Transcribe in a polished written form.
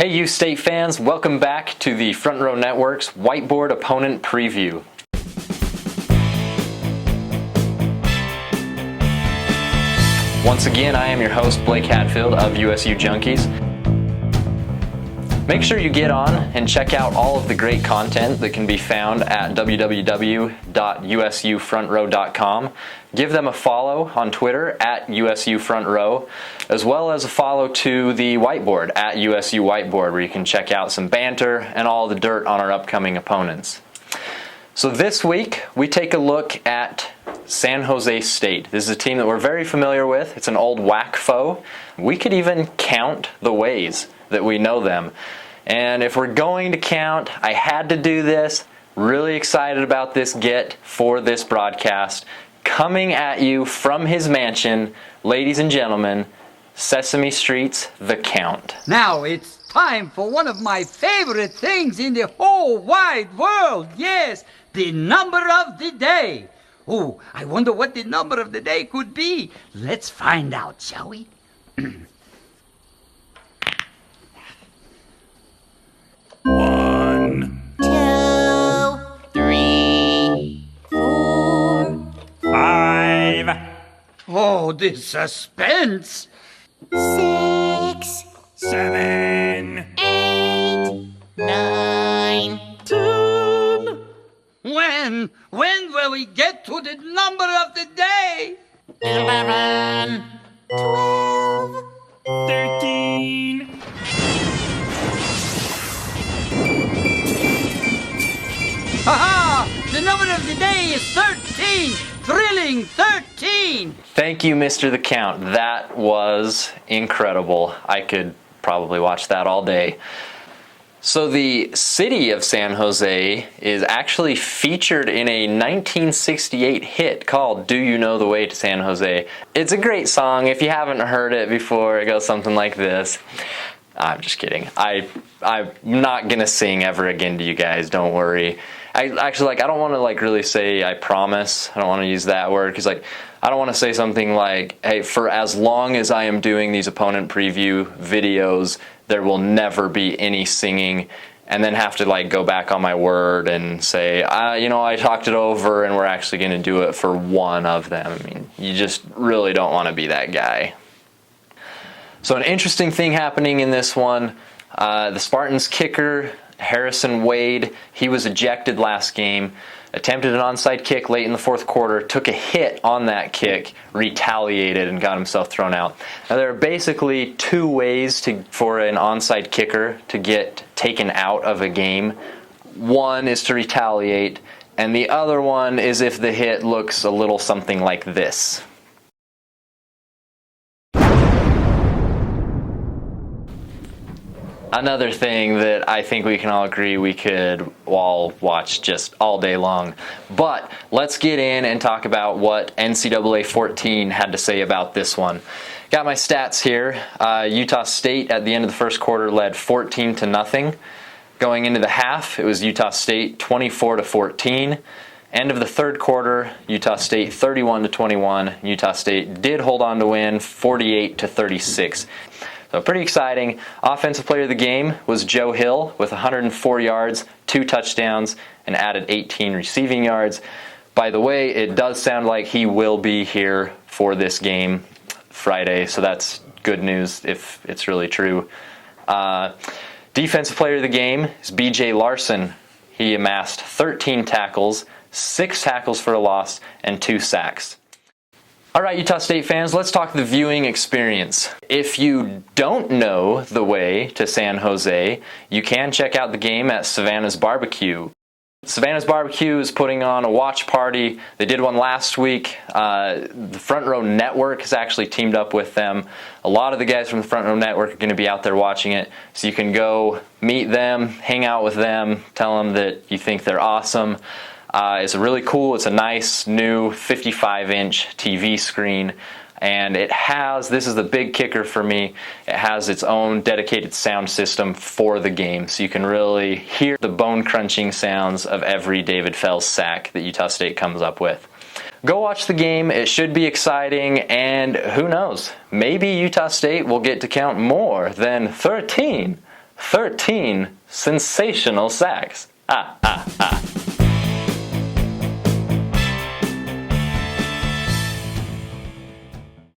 Hey you State fans, welcome back to the Front Row Network's Whiteboard Opponent Preview. Once again, I am your host Blake Hatfield of USU Junkies. Make sure you get on and check out all of the great content that can be found at www.usufrontrow.com. Give them a follow on Twitter at USUFrontRow, as well as a follow to the Whiteboard at USU Whiteboard, where you can check out some banter and all the dirt on our upcoming opponents. So this week, we take a look at San Jose State. This is a team that we're very familiar with. It's an old WAC foe. We could even count the ways that we know them. And if we're going to count, I had to do this. Really excited about this get for this broadcast. Coming at you from his mansion, ladies and gentlemen, Sesame Street's The Count. Now it's time for one of my favorite things in the whole wide world. Yes, the number of the day. Oh, I wonder what the number of the day could be. Let's find out, shall we? 1, 2, 3, 4, 5, Oh, the suspense. 6, 7, 8, 9, 10. When will we get to the number of the day? 11, 12, 13. Ha-ha! The number of the day is 13. Thrilling 13. Thank you, Mr. The Count. That was incredible. I could probably watch that all day. So the city of San Jose is actually featured in a 1968 hit called Do You Know the Way to San Jose? It's a great song. If you haven't heard it before, it goes something like this. I'm just kidding. I'm not gonna sing ever again to you guys, don't worry. I don't want to really say I promise. I don't want to use that word because I don't want to say something like, hey, for as long as I am doing these opponent preview videos, there will never be any singing, and then have to go back on my word and say, I talked it over and we're actually going to do it for one of them. I mean, you just really don't want to be that guy. So an interesting thing happening in this one, the Spartans kicker, Harrison Wade, he was ejected last game, attempted an onside kick late in the fourth quarter, took a hit on that kick, retaliated, and got himself thrown out. Now there are basically two ways for an onside kicker to get taken out of a game. One is to retaliate, and the other one is if the hit looks a little something like this. Another thing that I think we can all agree we could all watch just all day long. But let's get in and talk about what NCAA 14 had to say about this one. Got my stats here. Utah State at the end of the first quarter led 14-0. Going into the half, it was Utah State 24-14. End of the third quarter, Utah State 31-21. Utah State did hold on to win 48-36. So pretty exciting. Offensive player of the game was Joe Hill with 104 yards, 2 touchdowns, and added 18 receiving yards. By the way, it does sound like he will be here for this game Friday, so that's good news if it's really true. Defensive player of the game is B.J. Larson. He amassed 13 tackles, 6 tackles for a loss, and 2 sacks. All right, Utah State fans, let's talk the viewing experience. If you don't know the way to San Jose, you can check out the game at Savannah's Barbecue. Savannah's Barbecue is putting on a watch party. They did one last week. The Front Row Network has actually teamed up with them. A lot of the guys from the Front Row Network are going to be out there watching it, so you can go meet them, hang out with them, tell them that you think they're awesome. It's really cool. It's a nice new 55-inch TV screen, and it has, this is the big kicker for me, it has its own dedicated sound system for the game, so you can really hear the bone-crunching sounds of every David Fells sack that Utah State comes up with. Go watch the game. It should be exciting, and who knows, maybe Utah State will get to count more than 13 13 sensational sacks. Ah, ah, ah.